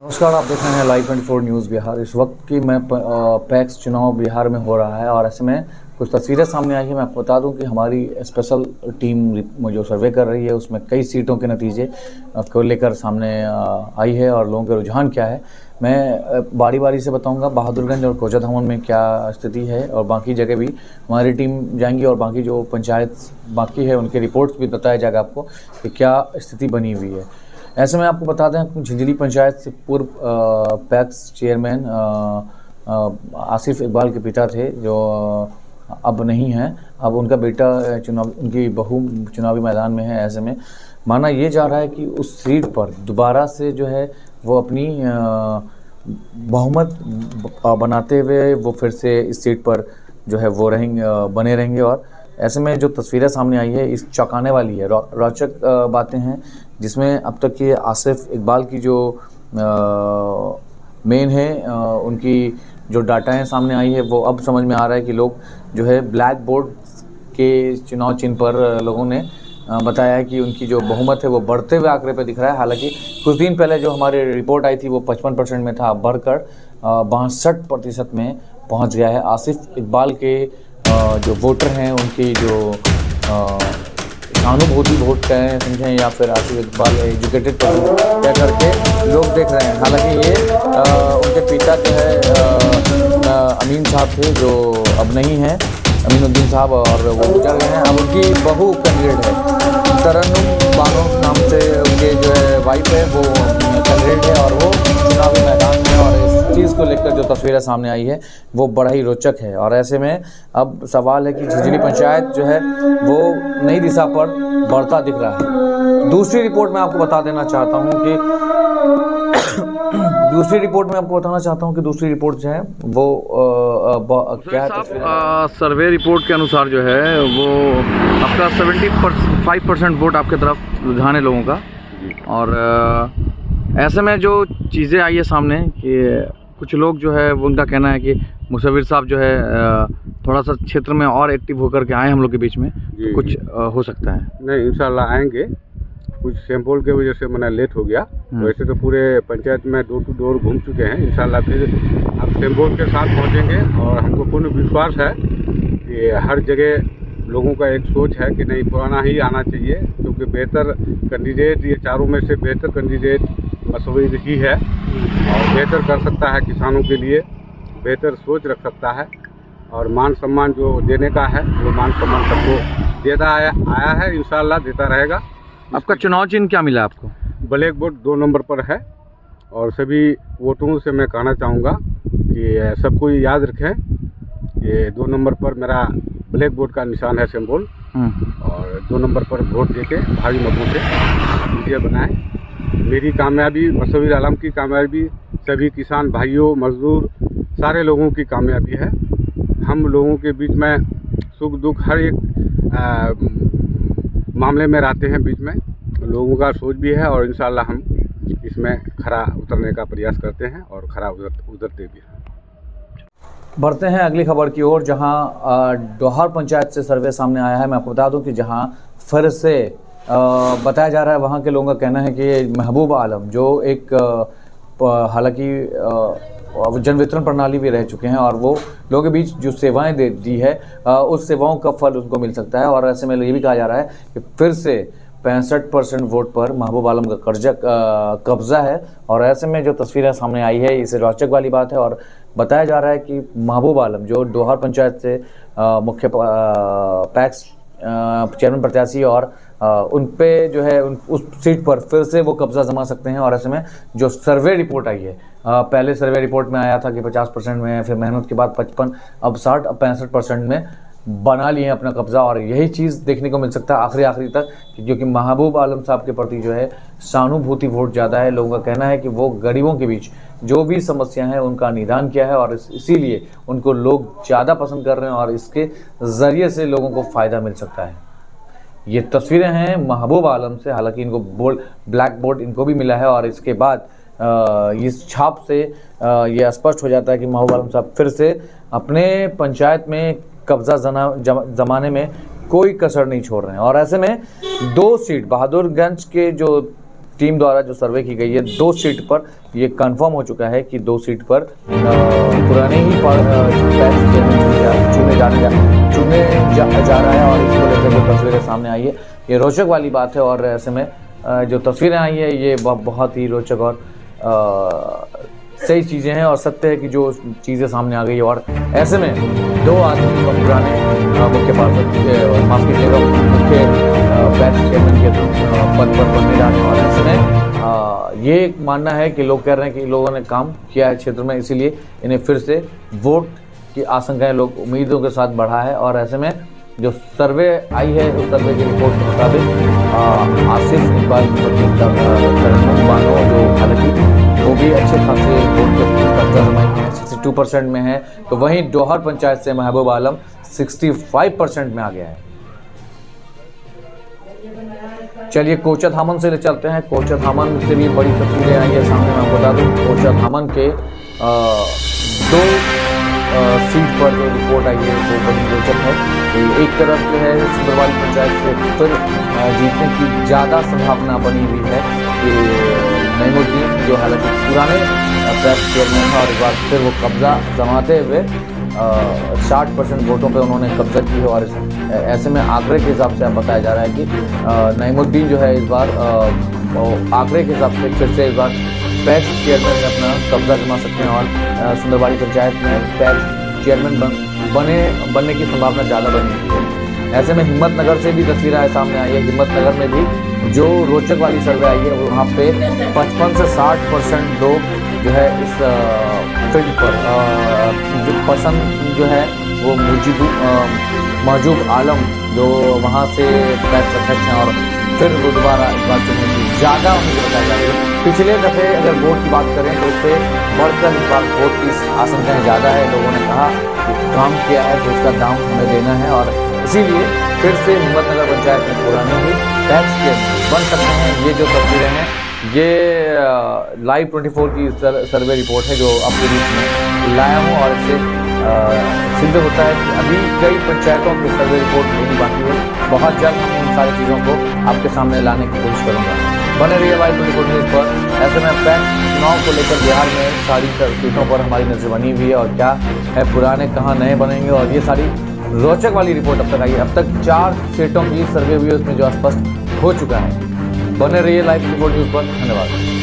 नमस्कार, आप देख रहे हैं लाइव 24 न्यूज़ बिहार। इस वक्त की मैं पैक्स चुनाव बिहार में हो रहा है और ऐसे में कुछ तस्वीरें सामने आई है। मैं आपको बता दूं कि हमारी स्पेशल टीम जो सर्वे कर रही है उसमें कई सीटों के नतीजे को लेकर सामने आई है और लोगों के रुझान क्या है मैं बारी बारी से बताऊंगा। बहादुरगंज और कोचाधामन में क्या स्थिति है और बाकी जगह भी हमारी टीम जाएंगी और बाकी जो पंचायत बाकी है उनके रिपोर्ट्स भी बताया जाएगा आपको कि क्या स्थिति बनी हुई है। ऐसे में आपको बता दें झिंझली पंचायत से पूर्व पैक्स चेयरमैन आसिफ इकबाल के पिता थे जो अब नहीं हैं। अब उनका बेटा उनकी बहू चुनावी मैदान में है। ऐसे में माना ये जा रहा है कि उस सीट पर दोबारा से जो है वो अपनी बहुमत बनाते हुए वो फिर से इस सीट पर जो है वो बने रहेंगे। और ऐसे में जो तस्वीरें सामने आई है इस चौंकाने वाली है, रोचक बातें हैं जिसमें अब तक ये आसिफ इकबाल की जो मेन है उनकी जो डाटा है सामने आई है वो अब समझ में आ रहा है कि लोग जो है ब्लैक बोर्ड के चुनाव चिन्ह पर लोगों ने बताया है कि उनकी जो बहुमत है वो बढ़ते हुए आंकड़े पे दिख रहा है। हालांकि कुछ दिन पहले जो हमारी रिपोर्ट आई थी वो 55% में था, बढ़कर 62% में पहुंच गया है। आसिफ इकबाल के जो वोटर हैं उनकी जो सहानुभूति वोट कहें समझें या फिर आसिफ इकबाल एजुकेटेड पर्सन कह करके लोग देख रहे हैं। हालांकि ये उनके पिता जो है अमीन साहब थे जो अब नहीं हैं, अमीनुद्दीन साहब, और वो गुजर गए हैं। अब उनकी बहू कैंडिडेट है, तरन्नुम बानो नाम से उनके जो है वाइफ है वो कैंडिडेट है और वो चुनावी मैदान में। और इस चीज़ को लेकर जो तस्वीरें सामने आई है वो बड़ा ही रोचक है। और ऐसे में अब सवाल है कि झिंझली पंचायत जो है वो नई दिशा पर बढ़ता दिख रहा है। दूसरी रिपोर्ट में आपको बता देना चाहता हूँ कि दूसरी रिपोर्ट जो है वो क्या है सर्वे रिपोर्ट के अनुसार जो है वो आपका 75% वोट आपके तरफ रुझान है लोगों का। और ऐसे में जो चीज़ें आई है सामने कि कुछ लोग जो है वो उनका कहना है कि मुसव्विर साहब जो है थोड़ा सा क्षेत्र में और एक्टिव होकर के आए हम लोग के बीच में, तो कुछ हो सकता है। नहीं, इंशाल्लाह आएंगे। कुछ सैंपल के वजह से मैंने लेट हो गया। वैसे तो पूरे पंचायत में डोर टू डोर घूम चुके हैं। इंशाल्लाह फिर आप सैंपल के साथ पहुंचेंगे और हमको पूर्ण विश्वास है कि हर जगह लोगों का एक सोच है कि नहीं पुराना ही आना चाहिए, क्योंकि बेहतर कैंडिडेट ये चारों में से बेहतर कैंडिडेट मुसव्विर ही है और बेहतर कर सकता है किसानों के लिए, बेहतर सोच रख सकता है और मान सम्मान जो देने का है वो मान सम्मान सबको देता आया है, इंशाल्लाह देता रहेगा। आपका चुनाव चिन्ह क्या मिला आपको? ब्लैक बोर्ड 2 नंबर पर है। और सभी वोटरों से मैं कहना चाहूँगा कि सबको याद रखें कि 2 नंबर पर मेरा ब्लैक बोर्ड का निशान है सिंबल, और 2 नंबर पर वोट देके भारी मतों से विजय बनाएं। मेरी कामयाबी, मुसव्विर आलम की कामयाबी, सभी किसान भाइयों, मजदूर, सारे लोगों की कामयाबी है। हम लोगों के बीच में सुख दुख हर एक मामले में रहते हैं, बीच में लोगों का सोच भी है और इंशाल्लाह हम इसमें खरा उतरने का प्रयास करते हैं और खरा उतरते भी हैं। बढ़ते हैं अगली खबर की ओर, जहां डोहार पंचायत से सर्वे सामने आया है। मैं आपको बता दूं कि जहां फिर से बताया जा रहा है, वहां के लोगों का कहना है कि महबूब आलम जो एक हालांकि जन वितरण प्रणाली भी रह चुके हैं और वो लोगों के बीच जो सेवाएं दी है उस सेवाओं का फल उनको मिल सकता है। और ऐसे में ये भी कहा जा रहा है कि फिर से 65% वोट पर महबूब आलम का कब्जा है। और ऐसे में जो तस्वीरें सामने आई है इसे रोचक वाली बात है। और बताया जा रहा है कि महबूब आलम जो डोहार पंचायत से मुख्य पैक्स चेयरमैन प्रत्याशी और उन पे जो है उस सीट पर फिर से वो कब्जा जमा सकते हैं। और ऐसे में जो सर्वे रिपोर्ट आई है, पहले सर्वे रिपोर्ट में आया था कि 50% में, फिर मेहनत के बाद 55, अब 60, अब 65% में बना लिए अपना कब्जा। और यही चीज़ देखने को मिल सकता है आखिरी तक, क्योंकि महबूब आलम साहब के प्रति जो है सहानुभूति वोट ज़्यादा है। लोगों का कहना है कि वो गरीबों के बीच जो भी समस्या है उनका निदान किया है और इसीलिए उनको लोग ज़्यादा पसंद कर रहे हैं और इसके ज़रिए से लोगों को फ़ायदा मिल सकता है। ये तस्वीरें हैं महबूब आलम से। हालांकि इनको ब्लैक बोर्ड इनको भी मिला है और इसके बाद इस छाप से ये स्पष्ट हो जाता है कि महबूब आलम साहब फिर से अपने पंचायत में कब्जा जमाने में कोई कसर नहीं छोड़ रहे हैं। और ऐसे में 2 सीट बहादुरगंज के जो टीम द्वारा जो सर्वे की गई है 2 सीट पर ये कंफर्म हो चुका है कि 2 सीट पर पुराने ही चुने जा रहा है और इसको लेकर जो तस्वीरें सामने आई है ये रोचक वाली बात है। और ऐसे में जो तस्वीरें आई है ये बहुत ही रोचक और सही चीज़ें हैं और सत्य है कि जो चीज़ें सामने आ गई है। और ऐसे में 2 आदमी को पुराने मुख्य माफ कीजिएगा मुख्य पैक्स चेयरमैन के पद पर बनने जाने वाले। ऐसे में ये मानना है कि लोग कह रहे हैं कि लोगों ने काम किया है क्षेत्र में, इसीलिए इन्हें फिर से वोट की आशंकाएं लोग उम्मीदों के साथ बढ़ा है। और ऐसे में जो सर्वे आई है उस सर्वे की रिपोर्ट के मुताबिक आसिफ इकबाल की पत्नी तरन्नुम बानो जो हालांकि वो भी अच्छे खासे वोट पे कब्जा जमाई है, 62% में है, तो वहीं डोहर पंचायत से महबूब आलम 65% में आ गया है। चलिए कोचा धामन से चलते हैं। कोचा धामन से भी बड़ी तस्वीरें आई है सामने। मैं बता दूं कोचा धामन के 2 सीट पर जो रिपोर्ट आई है वो बड़ी रोचक है। एक तरफ जो है सुंदरवाली पंचायत से फिर जीतने की ज़्यादा संभावना बनी हुई है कि नईमुद्दीन जो हालांकि पुराने पैक्स चेयरमैन था और इस बार फिर वो कब्जा जमाते हुए 60% वोटों पे उन्होंने कब्जा की है। और ऐसे में आंकड़े के हिसाब से अब बताया जा रहा है कि नईमुद्दीन जो है इस बार आंकड़े के हिसाब से फिर से इस बार पैक्स चेयरमैन में अपना कब्जा जमा सकते हैं और सुंदरवाली पंचायत में पैक्स चेयरमैन बनने की संभावना ज़्यादा बनी हुई है। ऐसे में हिम्मतनगर से भी तस्वीरें सामने आई है। हिम्मतनगर में भी जो रोचक वाली सर्वे आई है वहाँ पे 55 से 60% लोग जो है इस फील्ड पर जो पसंद जो है वो महजूब आलम जो वहाँ से पैक्स अध्यक्ष हैं और फिर वो दोबारा इस बार चुनने की ज़्यादा उम्मीद बताई जा रही है। पिछले दफ़े अगर वोट की बात करें तो उससे बढ़कर इस बार वोट की आशंकाएँ ज़्यादा है। लोगों ने कहा कि काम किया है तो उसका दाम हमें देना है और इसीलिए फिर से हिम्मतनगर पंचायत में पुराने ही पैक्स चेयरमैन बन सकते हैं। ये जो तस्वीरें हैं ये लाइव 24 की सर्वे रिपोर्ट है जो आपके बीच में लाया हूँ और इससे सिद्ध होता है कि अभी कई पंचायतों की सर्वे रिपोर्ट नहीं बाकी है। बहुत जल्द हम उन सारी चीज़ों को आपके सामने लाने की कोशिश करूँगा। बने रहिए लाइव 24 न्यूज़ पर। ऐसे में पैक्स चुनाव को लेकर बिहार में सारी सीटों पर हमारी नजर बनी हुई है और क्या है पुराने कहाँ नए बनेंगे और ये सारी रोचक वाली रिपोर्ट अब तक आई है। अब तक 4 सीटों की सर्वे हुई है उसमें जो स्पष्ट हो चुका है। बने रहिए लाइव 24 न्यूज़ पर। धन्यवाद।